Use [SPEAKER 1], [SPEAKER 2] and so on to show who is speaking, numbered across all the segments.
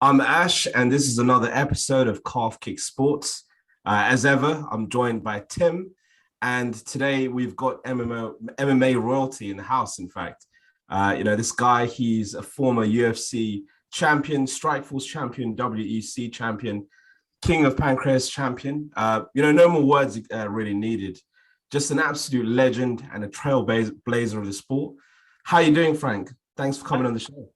[SPEAKER 1] I'm Ash, and this is another episode of Calf Kick Sports. As ever, I'm joined by Tim, and today we've got MMA royalty in the house. In fact, this guy, he's a former UFC champion, Strikeforce champion, WEC champion, King of Pancrase champion. No more words really needed. Just an absolute legend and a trailblazer of the sport. How are you doing, Frank? Thanks for coming on the show.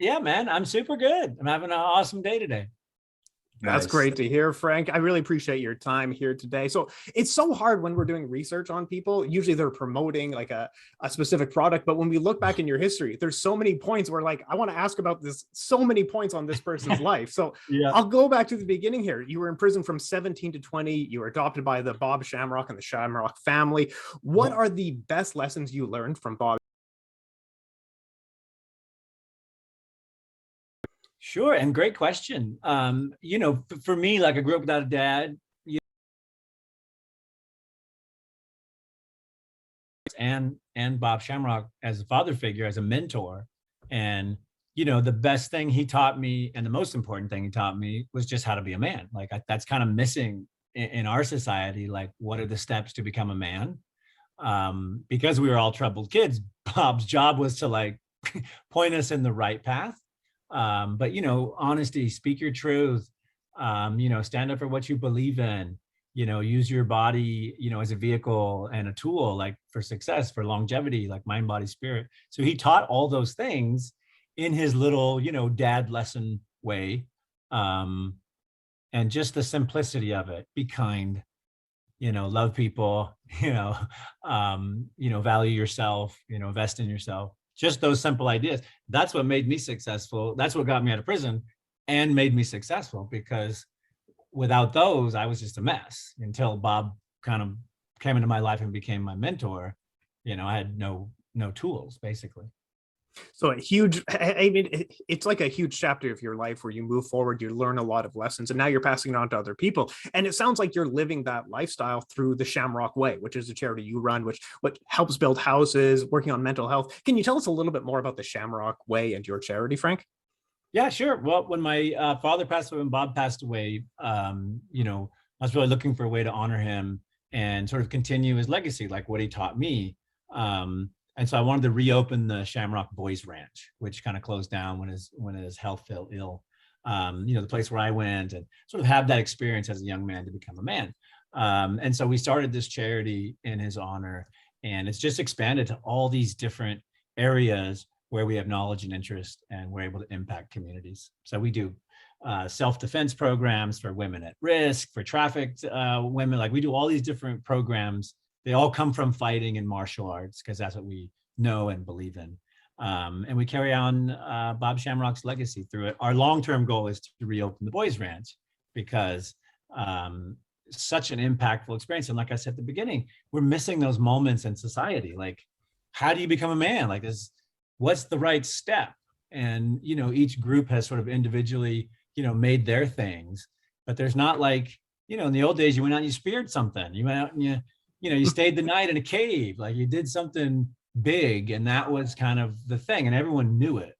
[SPEAKER 2] Yeah, man, I'm super good. I'm having an awesome day today.
[SPEAKER 3] That's great to hear, Frank. I really appreciate your time here today. So it's so hard when we're doing research on people. Usually they're promoting like a specific product. But when we look back in your history, there's so many points where like, I want to ask about this, so many points on this person's life. So yeah. I'll go back to the beginning here. You were in prison from 17 to 20. You were adopted by the Bob Shamrock and the Shamrock family. What are the best lessons you learned from Bob?
[SPEAKER 2] Sure. And great question. For me, like I grew up without a dad, and Bob Shamrock as a father figure, as a mentor. And, the best thing he taught me and the most important thing he taught me was just how to be a man. Like that's kind of missing in our society. Like, what are the steps to become a man? Because we were all troubled kids, Bob's job was to like point us in the right path. But honesty, speak your truth, stand up for what you believe in, use your body, as a vehicle and a tool, like for success, for longevity, like mind, body, spirit. So he taught all those things in his little, dad lesson way. And just the simplicity of it, be kind, love people, value yourself, invest in yourself. Just those simple ideas. That's what made me successful. That's what got me out of prison and made me successful, because without those, I was just a mess until Bob kind of came into my life and became my mentor. I had no tools, basically.
[SPEAKER 3] So it's like a huge chapter of your life where you move forward, you learn a lot of lessons, and now you're passing it on to other people. And it sounds like you're living that lifestyle through the Shamrock Way, which is a charity you run, which helps build houses, working on mental health. Can you tell us a little bit more about the Shamrock Way and your charity, Frank?
[SPEAKER 2] Yeah, sure. Well, when my father passed away, when Bob passed away, I was really looking for a way to honor him and sort of continue his legacy, like what he taught me. And so I wanted to reopen the Shamrock Boys Ranch, which kind of closed down when his health fell ill. The place where I went and sort of have that experience as a young man to become a man. And so we started this charity in his honor, and it's just expanded to all these different areas where we have knowledge and interest, and we're able to impact communities. So we do self-defense programs for women at risk, for trafficked women. Like we do all these different programs. They all come from fighting and martial arts, because that's what we know and believe in. And we carry on Bob Shamrock's legacy through it. Our long-term goal is to reopen the Boys Ranch, because such an impactful experience. And like I said at the beginning, we're missing those moments in society. Like, how do you become a man? Like, what's the right step? And, each group has sort of individually, made their things, but there's not like, in the old days, you went out and you speared something. You went out and you stayed the night in a cave, like you did something big, and that was kind of the thing, and everyone knew it.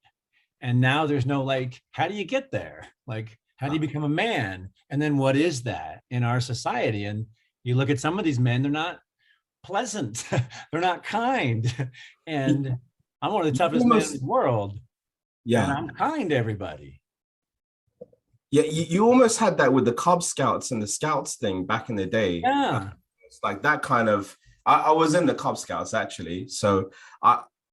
[SPEAKER 2] And now there's no like, how do you get there? Like, how do you become a man? And then what is that in our society? And you look at some of these men, they're not pleasant, they're not kind. And I'm one of the toughest men in the world. Yeah. And I'm kind to everybody.
[SPEAKER 1] Yeah, you almost had that with the Cub Scouts and the Scouts thing back in the day.
[SPEAKER 2] Yeah.
[SPEAKER 1] It's like that kind of, I was in the Cub Scouts actually. So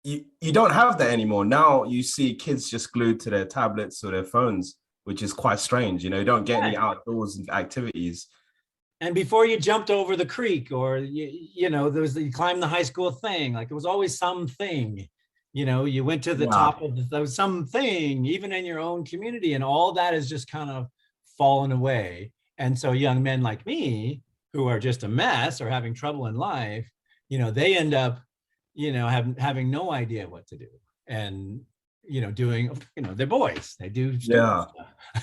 [SPEAKER 1] you don't have that anymore. Now you see kids just glued to their tablets or their phones, which is quite strange. You don't get any outdoors activities.
[SPEAKER 2] And before you jumped over the creek, or, you climbed the high school thing, like it was always something, you went to the top of something, even in your own community, and all that is just kind of fallen away. And so young men like me, who are just a mess or having trouble in life, they end up, having no idea what to do. And, doing, they're boys, they do stuff.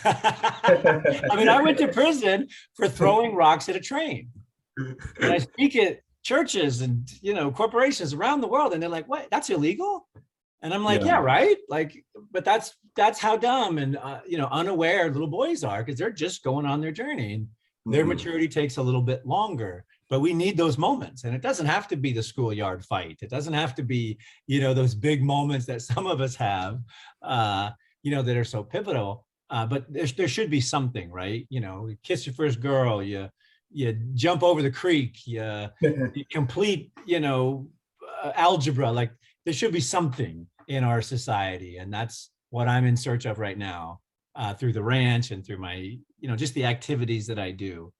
[SPEAKER 2] I mean, I went to prison for throwing rocks at a train. And I speak at churches and, corporations around the world, and they're like, what, that's illegal? And I'm like, yeah, right? Like, but that's that's how dumb and unaware little boys are, because they're just going on their journey, and their maturity takes a little bit longer. But we need those moments, and it doesn't have to be the schoolyard fight. It doesn't have to be, those big moments that some of us have, that are so pivotal. But there should be something, right? You kiss your first girl, you jump over the creek, you complete, algebra. Like, there should be something in our society, and that's what I'm in search of right now, through the ranch and through my, just the activities that I do.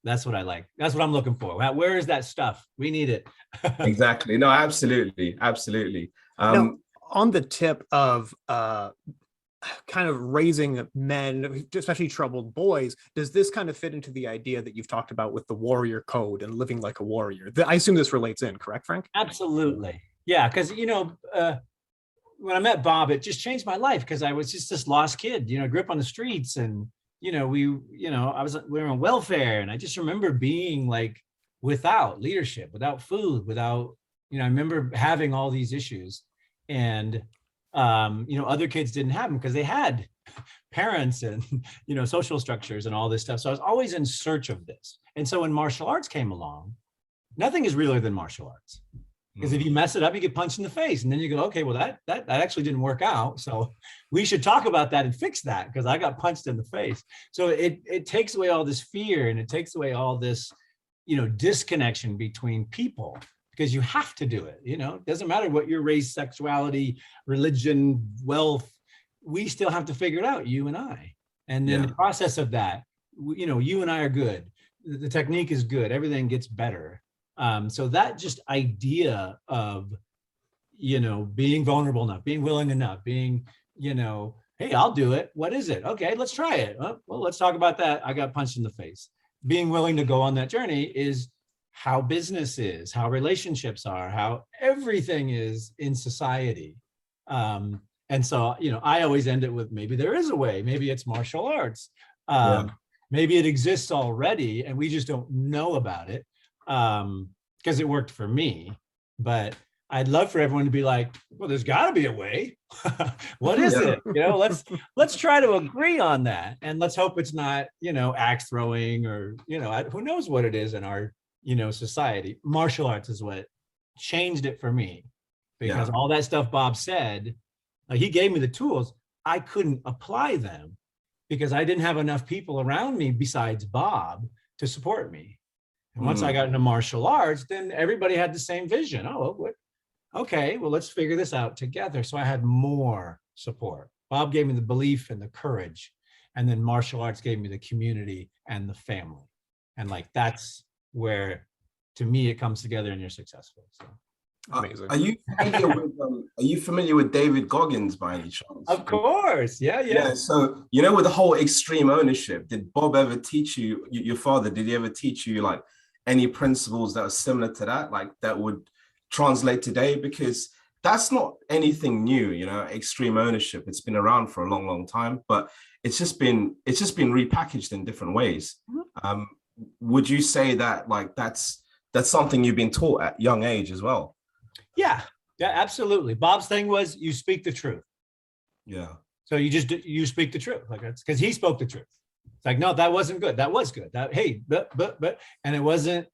[SPEAKER 2] That's what I like. That's what I'm looking for. Where is that stuff? We need it.
[SPEAKER 1] Exactly. No, absolutely.
[SPEAKER 3] Now, on the tip of kind of raising men, especially troubled boys, does this kind of fit into the idea that you've talked about with the warrior code and living like a warrior? I assume this relates in, correct, Frank?
[SPEAKER 2] Absolutely. Yeah, because, when I met Bob, it just changed my life, because I was just this lost kid, grew up on the streets, and we were on welfare, and I just remember being like without leadership, without food, without, I remember having all these issues, and other kids didn't have them because they had parents and social structures and all this stuff. So I was always in search of this. And so when martial arts came along, nothing is realer than martial arts. Because if you mess it up, you get punched in the face, and then you go, okay, well, that actually didn't work out. So we should talk about that and fix that, because I got punched in the face. So it takes away all this fear, and it takes away all this, disconnection between people, because you have to do it. It doesn't matter what your race, sexuality, religion, wealth, we still have to figure it out, you and I. And then the process of that, you and I are good. The technique is good. Everything gets better. So that just idea of, being vulnerable enough, being willing enough, being, hey, I'll do it. What is it? Okay, let's try it. Well, let's talk about that. I got punched in the face. Being willing to go on that journey is how business is, how relationships are, how everything is in society. And so, I always end it with, maybe there is a way. Maybe it's martial arts. Maybe it exists already, and we just don't know about it. Because it worked for me, but I'd love for everyone to be like, well, there's got to be a way. What is it? Let's try to agree on that, and let's hope it's not, axe throwing, or who knows what it is in our society. Martial arts is what changed it for me, because all that stuff Bob said, he gave me the tools. I couldn't apply them because I didn't have enough people around me besides Bob to support me. And once I got into martial arts, then everybody had the same vision. Okay, well, let's figure this out together. So I had more support. Bob gave me the belief and the courage. And then martial arts gave me the community and the family. And that's where, to me, it comes together and you're successful. So.
[SPEAKER 1] Amazing. Are you familiar with David Goggins by any chance?
[SPEAKER 2] Of course. Yeah.
[SPEAKER 1] So, with the whole extreme ownership, did Bob ever teach you, your father, did he ever teach you any principles that are similar to that, that would translate today? Because that's not anything new, extreme ownership. It's been around for a long, long time, but it's just been repackaged in different ways. Would you say that that's something you've been taught at young age as well?
[SPEAKER 2] Yeah, absolutely. Bob's thing was, you speak the truth.
[SPEAKER 1] Yeah.
[SPEAKER 2] So you speak the truth. That's because he spoke the truth. It's like, no, that wasn't good. That was good. But, and it wasn't,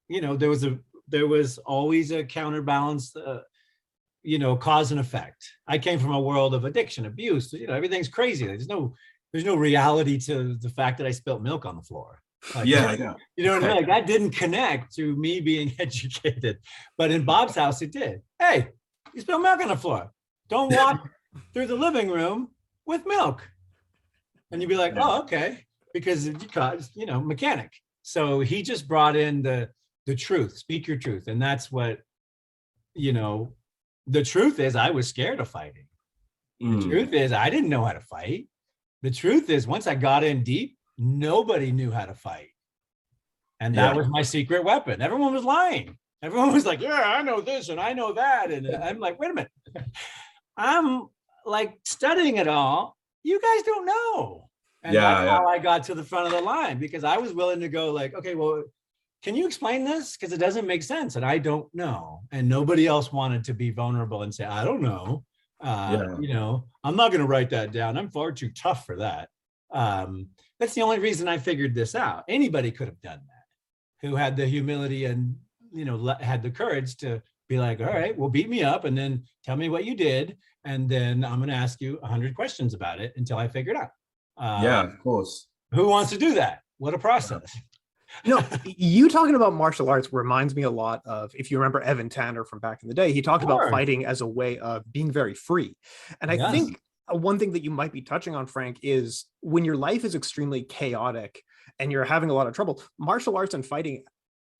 [SPEAKER 2] there was always a counterbalance, cause and effect. I came from a world of addiction, abuse, everything's crazy. There's no reality to the fact that I spilt milk on the floor. I know. You know what I mean? That didn't connect to me being educated. But in Bob's house, it did. Hey, you spilled milk on the floor. Don't walk through the living room with milk. And you'd be like, oh, okay. Because mechanic. So he just brought in the truth, speak your truth. And that's what, the truth is, I was scared of fighting. The truth is, I didn't know how to fight. The truth is, once I got in deep, nobody knew how to fight. And that was my secret weapon. Everyone was lying. Everyone was like, yeah, I know this and I know that. And I'm like, wait a minute. I'm studying it all. You guys don't know. And that's how I got to the front of the line, because I was willing to go okay, well, can you explain this? Because it doesn't make sense. And I don't know. And nobody else wanted to be vulnerable and say, I don't know. You know, I'm not going to write that down. I'm far too tough for that. That's the only reason I figured this out. Anybody could have done that, who had the humility and, you know, had the courage to be like, all right, well, beat me up and then tell me what you did. And then I'm going to ask you 100 questions about it until I figure it out.
[SPEAKER 1] Yeah, of course.
[SPEAKER 2] Who wants to do that? What a process.
[SPEAKER 3] You know, you talking about martial arts reminds me a lot of, if you remember Evan Tanner from back in the day, he talked about fighting as a way of being very free. And I think one thing that you might be touching on, Frank, is when your life is extremely chaotic and you're having a lot of trouble, martial arts and fighting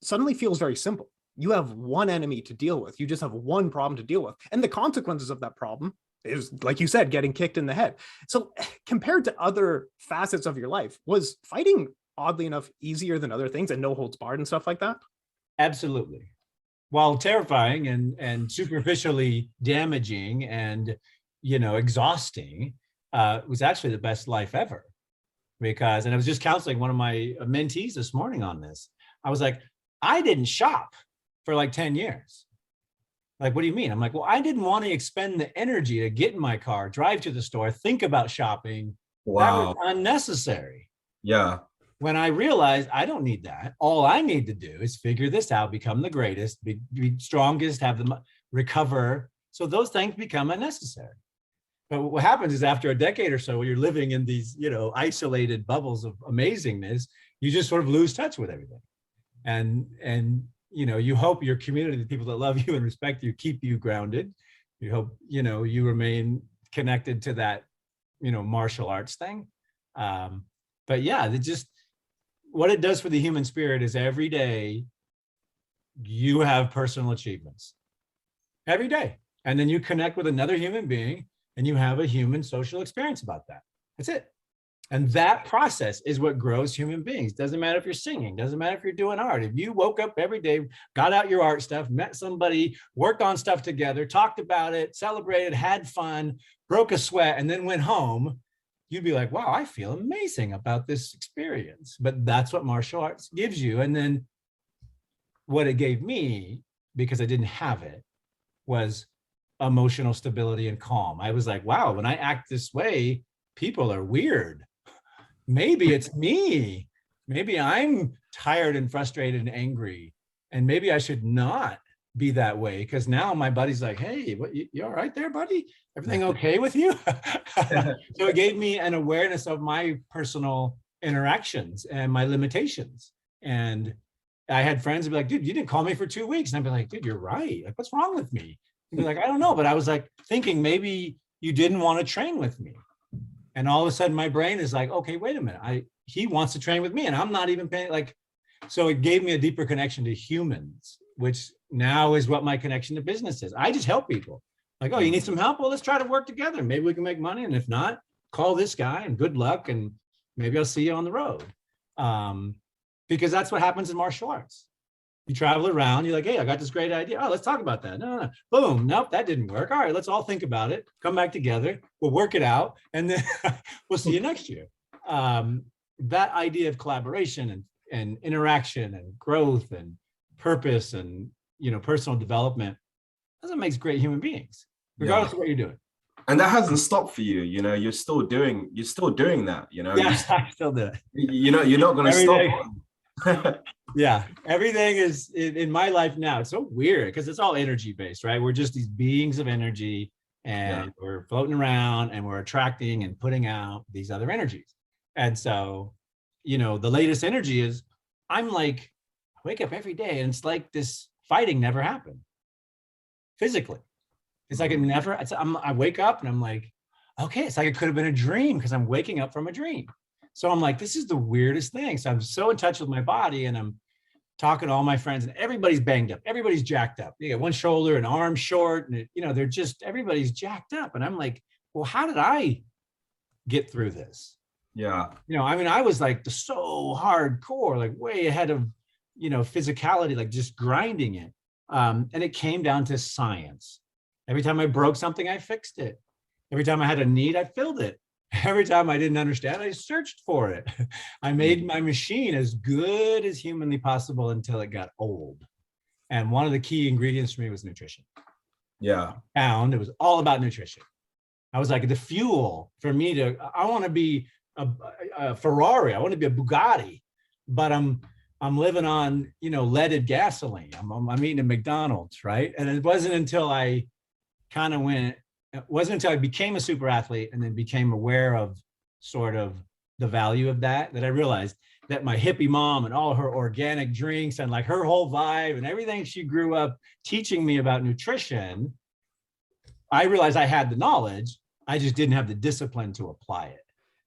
[SPEAKER 3] suddenly feels very simple. You have one enemy to deal with. You just have one problem to deal with. And the consequences of that problem is, like you said, getting kicked in the head. So compared to other facets of your life, was fighting oddly enough easier than other things and no holds barred and stuff like that?
[SPEAKER 2] Absolutely. While terrifying and superficially damaging and, you know, exhausting, was actually the best life ever. Because, and I was just counseling one of my mentees this morning on this. I was like, I didn't shop for like 10 years. Like, what do you mean? I'm like, well, I didn't want to expend the energy to get in my car, drive to the store, think about shopping.
[SPEAKER 1] Wow.
[SPEAKER 2] That was unnecessary.
[SPEAKER 1] Yeah.
[SPEAKER 2] When I realized I don't need that, all I need to do is figure this out, become the greatest, be strongest, have them recover. So those things become unnecessary. But what happens is after a decade or so, when you're living in these, you know, isolated bubbles of amazingness, you just sort of lose touch with everything. And you know, you hope your community, the people that love you and respect you, keep you grounded. You hope, you know, you remain connected to that, you know, martial arts thing. But yeah, it just, what it does for the human spirit is every day you have personal achievements. Every day. And then you connect with another human being and you have a human social experience about that. That's it. And that process is what grows human beings. Doesn't matter if you're singing, doesn't matter if you're doing art. If you woke up every day, got out your art stuff, met somebody, worked on stuff together, talked about it, celebrated, had fun, broke a sweat, and then went home, you'd be like, wow, I feel amazing about this experience. But that's what martial arts gives you. And then what it gave me, because I didn't have it, was emotional stability and calm. I was like, wow, when I act this way, people are weird. Maybe it's me. Maybe I'm tired and frustrated and angry. And maybe I should not be that way, because now my buddy's like, hey, what, you all right there, buddy? Everything okay with you? So it gave me an awareness of my personal interactions and my limitations. And I had friends be like, dude, you didn't call me for 2 weeks. And I'd be like, dude, you're right. Like, what's wrong with me? And be like, I don't know. But I was like thinking maybe you didn't want to train with me. And all of a sudden my brain is like, okay, wait a minute. He wants to train with me and I'm not even paying. Like, so it gave me a deeper connection to humans, which now is what my connection to business is. I just help people. Like, oh, you need some help? Well, let's try to work together. Maybe we can make money. And if not, call this guy and good luck. And maybe I'll see you on the road. Because that's what happens in martial arts. You travel around, you're like, hey, I got this great idea. Oh, let's talk about that. No. Boom. Nope, that didn't work. All right, let's all think about it. Come back together. We'll work it out. And then we'll see you next year. That idea of collaboration and interaction and growth and purpose and, you know, personal development, that's what makes great human beings, regardless of what you're doing.
[SPEAKER 1] And that hasn't stopped for you. You know, you're still doing that, you know.
[SPEAKER 2] Yeah, I still do it.
[SPEAKER 1] You know, you're not going to stop.
[SPEAKER 2] Yeah, everything is in my life now. It's so weird because it's all energy based, right? We're just these beings of energy and we're floating around and we're attracting and putting out these other energies. And so, you know, the latest energy is I'm like, I wake up every day and it's like this fighting never happened physically. It's like it never, I wake up and I'm like, okay, it's like it could have been a dream because I'm waking up from a dream. So I'm like, this is the weirdest thing. So I'm so in touch with my body and I'm talking to all my friends and everybody's banged up. Everybody's jacked up. You got one shoulder and arm short and, you know, they're just, everybody's jacked up. And I'm like, well, how did I get through this?
[SPEAKER 1] Yeah.
[SPEAKER 2] You know, I mean, I was like so hardcore, like way ahead of, you know, physicality, like just grinding it. And it came down to science. Every time I broke something, I fixed it. Every time I had a need, I filled it. Every time I didn't understand, I searched for it. I made my machine as good as humanly possible until it got old. And one of the key ingredients for me was nutrition.
[SPEAKER 1] Yeah.
[SPEAKER 2] Found it was all about nutrition. I was like, the fuel for me I want to be a Ferrari. I want to be a Bugatti, but I'm living on, leaded gasoline. I'm eating at McDonald's, right? And it wasn't until I became a super athlete and then became aware of sort of the value of that I realized that my hippie mom and all her organic drinks and like her whole vibe and everything she grew up teaching me about nutrition, I realized I had the knowledge. I just didn't have the discipline to apply it.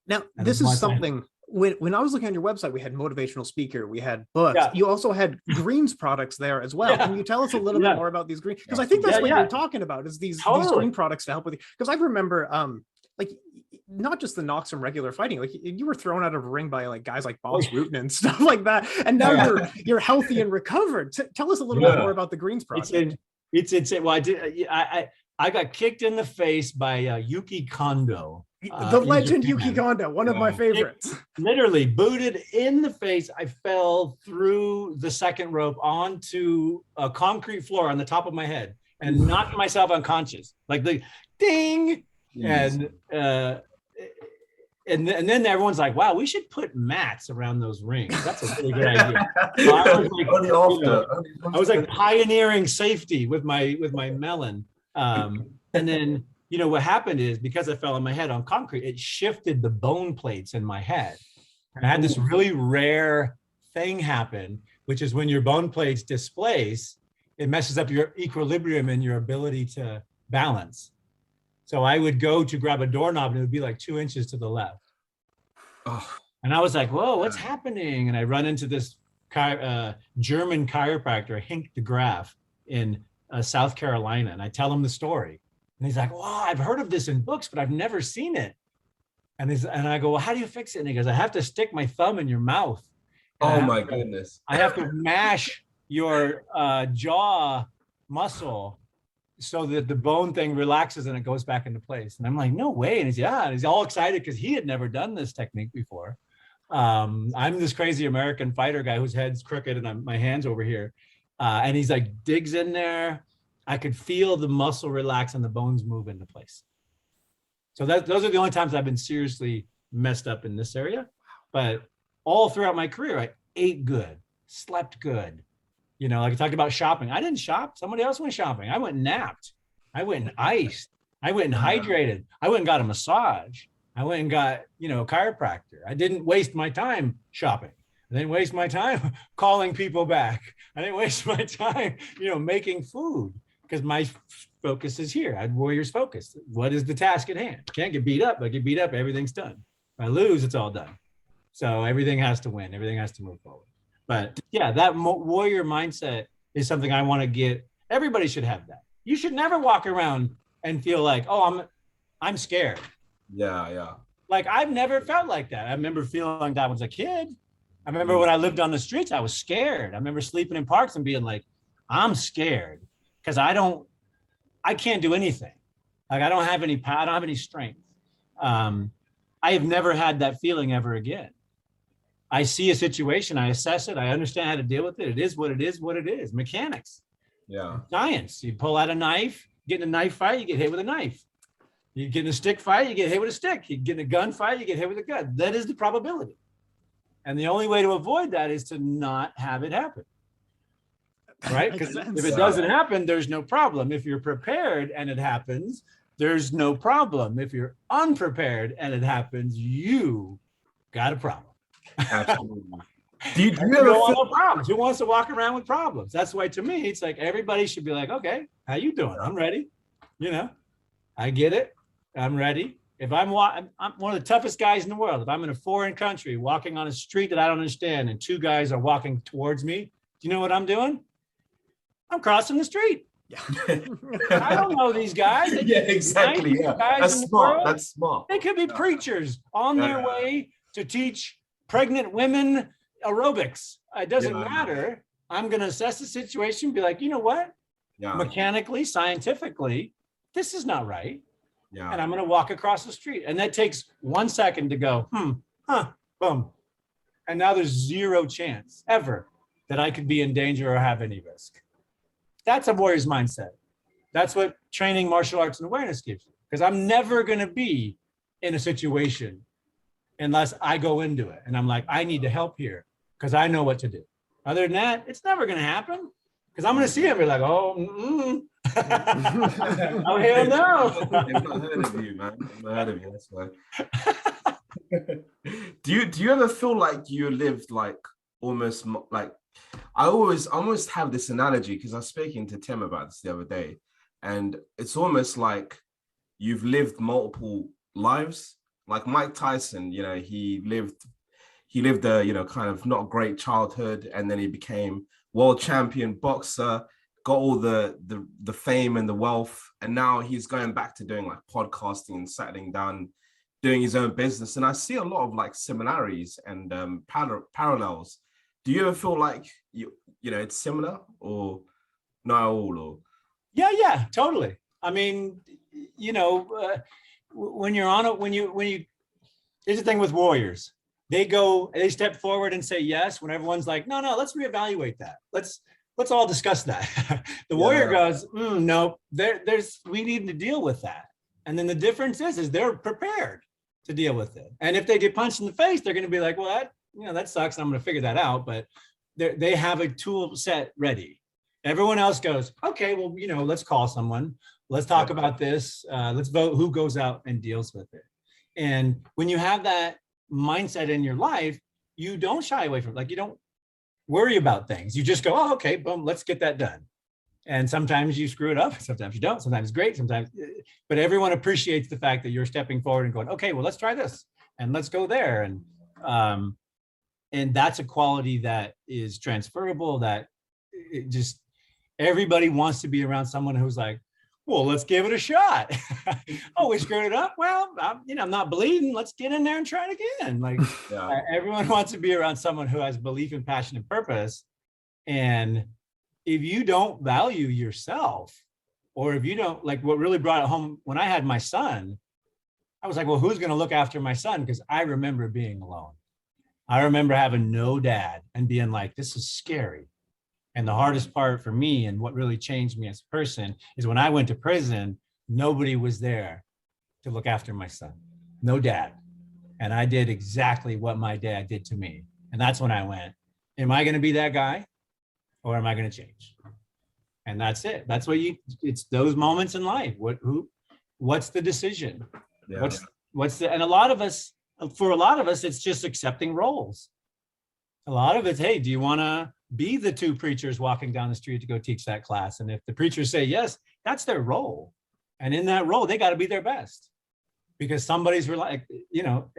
[SPEAKER 3] Now, this is something, when I was looking on your website, we had motivational speaker, we had books. Yeah. You also had greens products there as well. Yeah. Can you tell us a little bit more about these greens? Because I think that's what you're talking about, is these green products to help with you. Because I remember, like, not just the knocks from regular fighting, like you were thrown out of a ring by like guys like Boss Rutan and stuff like that. And now you're healthy and recovered. Tell us a little bit more about the greens product.
[SPEAKER 2] It's well, I got kicked in the face by Yuki Kondo.
[SPEAKER 3] The legend Yuki Kondo, one of my favorites.
[SPEAKER 2] Literally booted in the face. I fell through the second rope onto a concrete floor on the top of my head and knocked myself unconscious. Like the ding. Yes. And then everyone's like, wow, we should put mats around those rings. That's a really good idea. So I was like pioneering safety with my melon. And then, what happened is, because I fell on my head on concrete, it shifted the bone plates in my head. And I had this really rare thing happen, which is when your bone plates displace, it messes up your equilibrium and your ability to balance. So I would go to grab a doorknob and it would be like 2 inches to the left. Oh. And I was like, whoa, what's happening? And I run into this German chiropractor, Hink de Graaf, in South Carolina. And I tell him the story. And he's like, wow, I've heard of this in books, but I've never seen it. And I go, well, how do you fix it? And he goes, I have to stick my thumb in your mouth.
[SPEAKER 1] Oh my goodness.
[SPEAKER 2] I have to mash your jaw muscle so that the bone thing relaxes and it goes back into place. And I'm like, no way. And he's all excited because he had never done this technique before. I'm this crazy American fighter guy whose head's crooked and my hand's over here. And he's like, digs in there. I could feel the muscle relax and the bones move into place. So those are the only times I've been seriously messed up in this area. But all throughout my career, I ate good, slept good. Like I talked about shopping. I didn't shop. Somebody else went shopping. I went and napped. I went and iced. I went and hydrated. I went and got a massage. I went and got, a chiropractor. I didn't waste my time shopping. I didn't waste my time calling people back. I didn't waste my time, making food, because my focus is here. I had warrior's focus. What is the task at hand? Can't get beat up. If I get beat up, everything's done. If I lose, it's all done. So everything has to win. Everything has to move forward. But yeah, that warrior mindset is something I want to get. Everybody should have that. You should never walk around and feel like, oh, I'm scared.
[SPEAKER 1] Yeah.
[SPEAKER 2] Like I've never felt like that. I remember feeling like that when I was a kid. I remember when I lived on the streets, I was scared. I remember sleeping in parks and being like, I'm scared because I can't do anything. Like I don't have any strength. I have never had that feeling ever again. I see a situation, I assess it, I understand how to deal with it. It is what it is. Mechanics.
[SPEAKER 1] Yeah.
[SPEAKER 2] Science. You pull out a knife, get in a knife fight, you get hit with a knife. You get in a stick fight, you get hit with a stick. You get in a gun fight, you get hit with a gun. That is the probability. And the only way to avoid that is to not have it happen. Right? Because if it doesn't happen, there's no problem. If you're prepared and it happens, there's no problem. If you're unprepared and it happens, you got a problem.
[SPEAKER 1] Absolutely.
[SPEAKER 2] Do you ever feel problems? Who wants to walk around with problems? That's why, to me, it's like everybody should be like, okay, how you doing? I'm ready. I get it. I'm ready. If I'm one of the toughest guys in the world. If I'm in a foreign country walking on a street that I don't understand and two guys are walking towards me, do you know what I'm doing? I'm crossing the street. Yeah. I don't know these guys.
[SPEAKER 1] Yeah, exactly. Yeah. That's smart. That's smart.
[SPEAKER 2] They could be preachers on their way to teach pregnant women aerobics. It doesn't matter. I'm going to assess the situation, be like, you know what? Yeah. Mechanically, scientifically, this is not right. Yeah. And I'm going to walk across the street. And that takes 1 second to go, boom. And now there's zero chance ever that I could be in danger or have any risk. That's a warrior's mindset. That's what training martial arts and awareness gives you. Because I'm never going to be in a situation unless I go into it and I'm like, I need to help here because I know what to do. Other than that, it's never going to happen because I'm going to see him and be like, oh, oh, hell no.
[SPEAKER 1] I've not heard of you, man. I've not heard of you. That's why. Do you ever feel like you lived like almost like I almost have this analogy because I was speaking to Tim about this the other day, and it's almost like you've lived multiple lives. Like Mike Tyson, you know, he lived a, you know, kind of not great childhood, and then he became world champion boxer, got all the fame and the wealth, and now he's going back to doing like podcasting and settling down, doing his own business. And I see a lot of like similarities and parallels. Do you ever feel like you know it's similar or not at all? Or
[SPEAKER 2] yeah, totally. I mean, you know, when you here's the thing with warriors, they step forward and say yes when everyone's like, no, let's reevaluate that. Let's all discuss that. The warrior goes, no, we need to deal with that. And then the difference is they're prepared to deal with it. And if they get punched in the face, they're going to be like, well, that sucks. And I'm going to figure that out. But they have a tool set ready. Everyone else goes, okay, well, you know, let's call someone. Let's talk about this. Let's vote who goes out and deals with it. And when you have that mindset in your life, you don't shy away from it. Like, you don't worry about things. You just go, oh, okay, boom, let's get that done. And sometimes you screw it up. Sometimes you don't. Sometimes it's great. But everyone appreciates the fact that you're stepping forward and going, okay, well, let's try this and let's go there. And that's a quality that is transferable, that it just, everybody wants to be around someone who's like, well, let's give it a shot. Oh, we screwed it up. Well, I'm not bleeding. Let's get in there and try it again. Like, everyone wants to be around someone who has belief and passion and purpose. And if you don't value yourself, or if you don't, like, what really brought it home when I had my son, I was like, well, who's going to look after my son? Because I remember being alone. I remember having no dad and being like, this is scary. And the hardest part for me, and what really changed me as a person, is when I went to prison, nobody was there to look after my son. No dad. And I did exactly what my dad did to me. And that's when I went, am I going to be that guy, or am I going to change? And that's it. That's what it's those moments in life. What's the decision? Yeah. And for a lot of us, it's just accepting roles. A lot of it's, hey, do you want to be the two preachers walking down the street to go teach that class? And if the preachers say yes, that's their role. And in that role, they got to be their best, because somebody's relying, you know,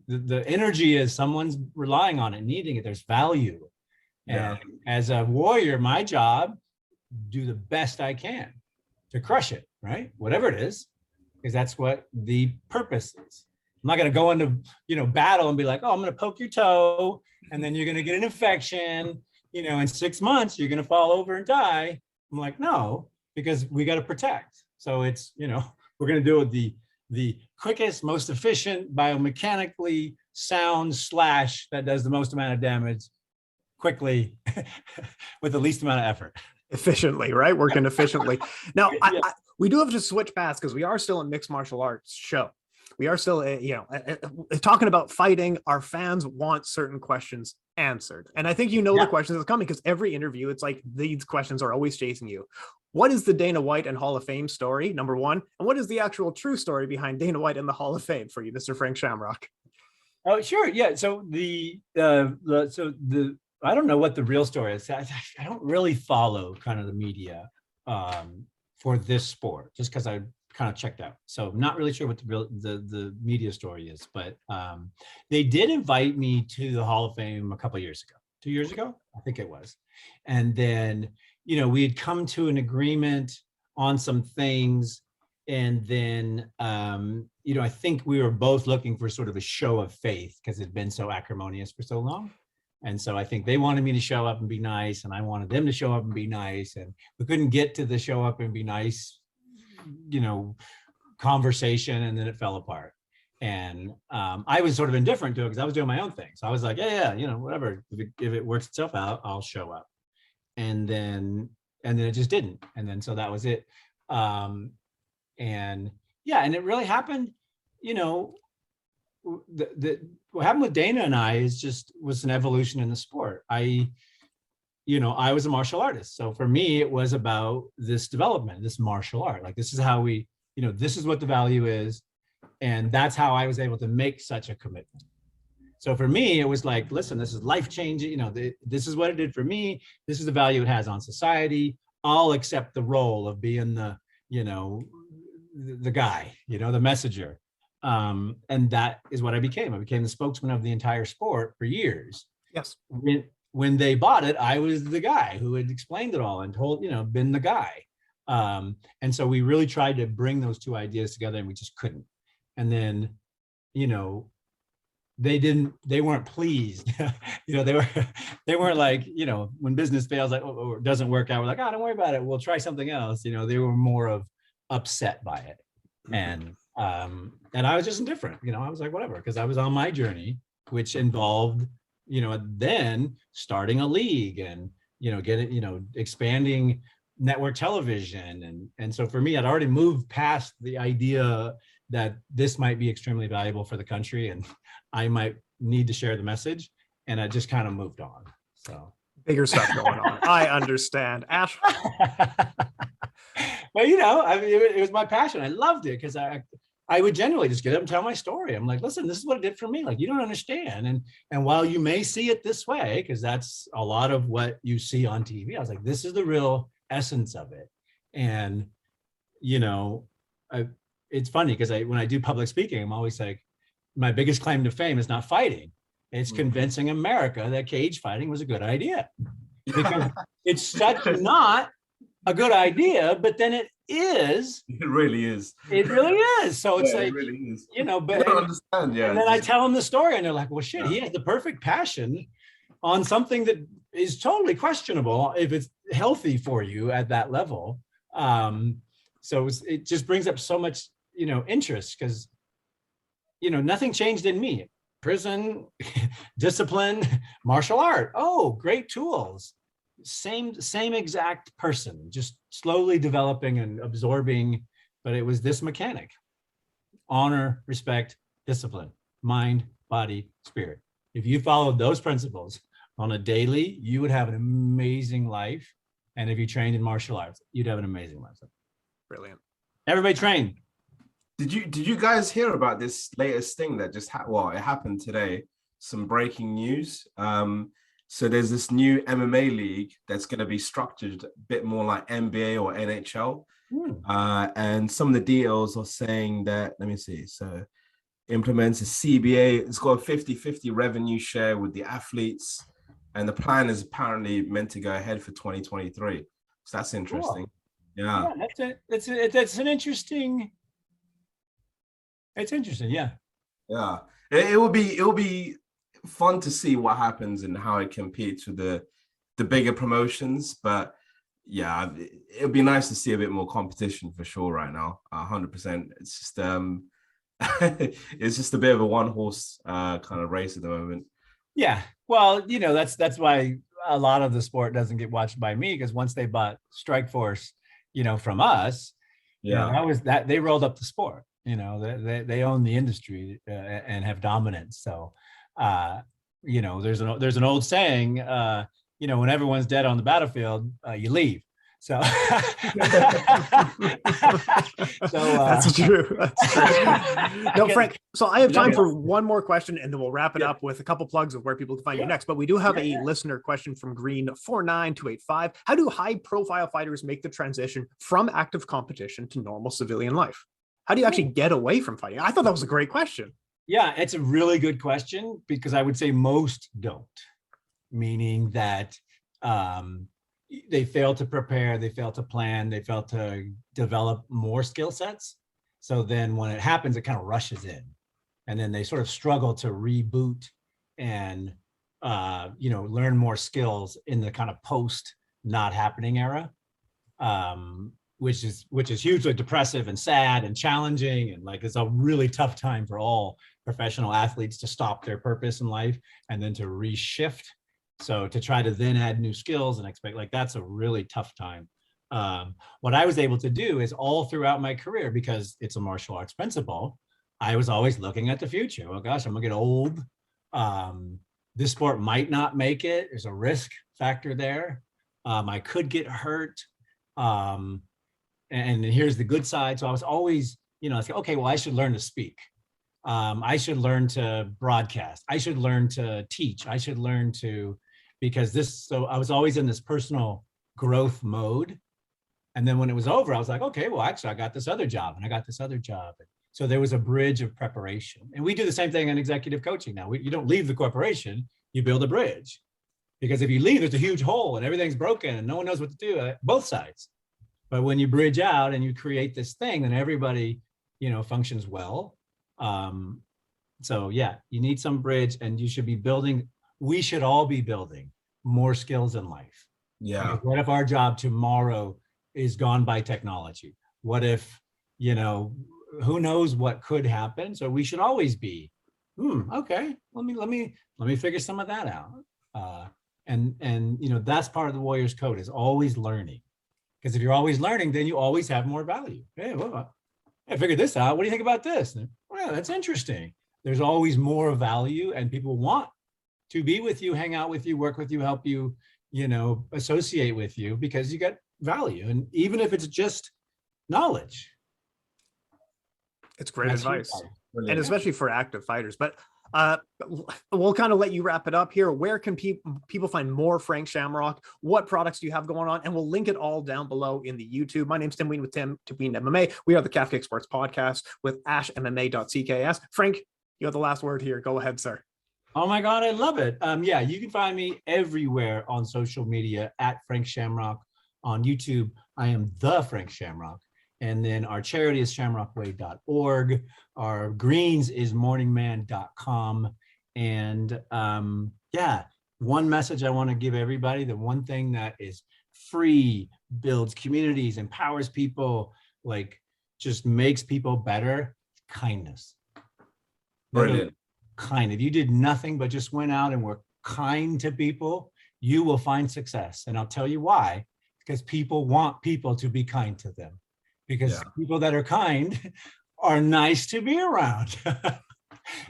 [SPEAKER 2] the energy is someone's relying on it, needing it. There's value. And as a warrior, my job, do the best I can to crush it, right? Whatever it is, because that's what the purpose is. I'm not going to go into, battle and be like, oh, I'm going to poke your toe, and then you're going to get an infection. In 6 months, you're going to fall over and die. I'm like, no, because we got to protect. So it's, we're going to do it the quickest, most efficient, biomechanically sound slash that does the most amount of damage quickly with the least amount of effort.
[SPEAKER 3] Efficiently, right? Working efficiently. Now, we do have to switch paths because we are still a mixed martial arts show. We are still, talking about fighting. Our fans want certain questions answered. And I think the questions that's coming, because every interview, it's like these questions are always chasing you. What is the Dana White and Hall of Fame story, number one? And what is the actual true story behind Dana White and the Hall of Fame for you, Mr. Frank Shamrock?
[SPEAKER 2] Oh, sure. Yeah. So I don't know what the real story is. I don't really follow kind of the media for this sport, just because I kind of checked out. So I'm not really sure what the media story is, but they did invite me to the Hall of Fame a couple of years ago, 2 years ago, I think it was. And then, we had come to an agreement on some things. And then, I think we were both looking for sort of a show of faith because it had been so acrimonious for so long. And so I think they wanted me to show up and be nice, and I wanted them to show up and be nice. And we couldn't get to the show up and be nice, conversation, and then it fell apart. And I was sort of indifferent to it because I was doing my own thing. So I was like, whatever. If it works itself out, I'll show up. And then it just didn't. And then so that was it. And yeah, and it really happened, what happened with Dana and I was an evolution in the sport. I was a martial artist. So for me, it was about this development, this martial art. Like, this is how this is what the value is. And that's how I was able to make such a commitment. So for me, it was like, listen, this is life-changing. This is what it did for me. This is the value it has on society. I'll accept the role of being the guy, the messenger. And that is what I became. I became the spokesman of the entire sport for years.
[SPEAKER 3] Yes.
[SPEAKER 2] When they bought it, I was the guy who had explained it all and told, been the guy. And so we really tried to bring those two ideas together, and we just couldn't. And then, they weren't pleased. They weren't like, when business fails, like, or doesn't work out, we're like, oh, don't worry about it, we'll try something else. They were more of upset by it. And I was just indifferent. I was like, whatever, because I was on my journey, which involved, then starting a league and, expanding network television. And so for me, I'd already moved past the idea that this might be extremely valuable for the country and I might need to share the message. And I just kind of moved on. So
[SPEAKER 3] bigger stuff going on. I understand. Ash.
[SPEAKER 2] Well, it was my passion. I loved it because I would genuinely just get up and tell my story. I'm like, listen, this is what it did for me. Like, you don't understand. And while you may see it this way, because that's a lot of what you see on TV, I was like, this is the real essence of it. And, it's funny because when I do public speaking, I'm always like, my biggest claim to fame is not fighting. It's convincing America that cage fighting was a good idea. Because it's such not a good idea, but then it is.
[SPEAKER 1] It really is.
[SPEAKER 2] It really is. So it's like,
[SPEAKER 1] it really is.
[SPEAKER 2] but
[SPEAKER 1] I don't understand. Yeah.
[SPEAKER 2] And then I tell them the story and they're like, well, shit, he has the perfect passion on something that is totally questionable if it's healthy for you at that level. So it just brings up so much, interest because, nothing changed in me. Prison, discipline, martial art. Oh, great tools. Same exact person, just slowly developing and absorbing. But it was this mechanic: honor, respect, discipline, mind, body, spirit. If you followed those principles on a daily, you would have an amazing life. And if you trained in martial arts, you'd have an amazing life.
[SPEAKER 3] Brilliant.
[SPEAKER 2] Everybody train.
[SPEAKER 1] Did you guys hear about this latest thing that just it happened today? Some breaking news. So there's this new MMA league that's going to be structured a bit more like NBA or NHL. And some of the details are saying that, let me see. So implements a CBA. It's got a 50-50 revenue share with the athletes. And the plan is apparently meant to go ahead for 2023. So that's interesting. Cool. Yeah.
[SPEAKER 2] That's an interesting. It's interesting. Yeah.
[SPEAKER 1] Yeah. It will be fun to see what happens and how it competes with the bigger promotions. But yeah, it'll be nice to see a bit more competition for sure right now. 100%. It's just it's just a bit of a one horse kind of race at the moment.
[SPEAKER 2] Yeah. Well, that's why a lot of the sport doesn't get watched by me, because once they bought Strikeforce, from us, that they rolled up the sport. They own the industry and have dominance. So, there's an old saying, when everyone's dead on the battlefield, you leave. So,
[SPEAKER 3] that's true. No, Frank. So I have time for one more question, and then we'll wrap it up with a couple plugs of where people can find you next. But we do have a listener question from Green 49285. How do high-profile fighters make the transition from active competition to normal civilian life? How do you actually get away from fighting? I thought that was a great question.
[SPEAKER 2] Yeah, it's a really good question, because I would say most don't, meaning that they fail to prepare, they fail to plan, they fail to develop more skill sets. So then when it happens, it kind of rushes in, and then they sort of struggle to reboot and learn more skills in the kind of post not happening era. Which is hugely depressive and sad and challenging, and like it's a really tough time for all professional athletes to stop their purpose in life and then to reshift. So to try to then add new skills and expect, like, that's a really tough time. What I was able to do is all throughout my career, because it's a martial arts principle, I was always looking at the future. Well, gosh, I'm gonna get old. This sport might not make it. There's a risk factor there. I could get hurt. And here's the good side. So I was always, I was like, okay, well, I should learn to speak. I should learn to broadcast. I should learn to teach. I should learn to, so I was always in this personal growth mode. And then when it was over, I was like, okay, well, actually, I got this other job and I got this other job. So there was a bridge of preparation. And we do the same thing in executive coaching now. You don't leave the corporation, you build a bridge. Because if you leave, there's a huge hole and everything's broken and no one knows what to do, both sides. But when you bridge out and you create this thing, then everybody, functions well. So yeah, you need some bridge, and you should be building, we should all be building more skills in life.
[SPEAKER 1] Yeah.
[SPEAKER 2] Because what if our job tomorrow is gone by technology? What if, who knows what could happen? So we should always be, okay, let me figure some of that out. And that's part of the Warrior's Code, is always learning. Because if you're always learning, then you always have more value. Hey, well, I figured this out. What do you think about this? Well, that's interesting. There's always more value, and people want to be with you, hang out with you, work with you, help you, associate with you, because you got value. And even if it's just knowledge.
[SPEAKER 3] It's great advice. And especially for active fighters. But we'll kind of let you wrap it up here. Where can people find more Frank Shamrock? What products do you have going on? And we'll link it all down below in the YouTube. My name's Tim Ween with Tim Ween MMA. We are the Calf Kick Sports Podcast with ashmma.cks. Frank, you have the last word here. Go ahead, sir.
[SPEAKER 2] Oh my God, I love it. Yeah, you can find me everywhere on social media at Frank Shamrock. On YouTube, I am the Frank Shamrock. And then our charity is shamrockway.org. Our greens is morningman.com. And yeah, one message I want to give everybody, the one thing that is free, builds communities, empowers people, just makes people better, kindness.
[SPEAKER 1] Brilliant.
[SPEAKER 2] Kind. If you did nothing but just went out and were kind to people, you will find success. And I'll tell you why. Because people want people to be kind to them. Because people that are kind are nice to be around.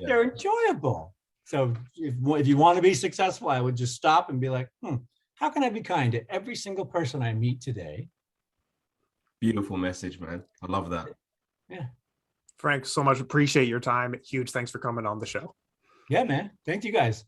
[SPEAKER 2] They're enjoyable. So if you want to be successful, I would just stop and be like, how can I be kind to every single person I meet today?
[SPEAKER 1] Beautiful message, man. I love that.
[SPEAKER 2] Yeah.
[SPEAKER 3] Frank, so much appreciate your time. Huge thanks for coming on the show.
[SPEAKER 2] Yeah, man. Thank you guys.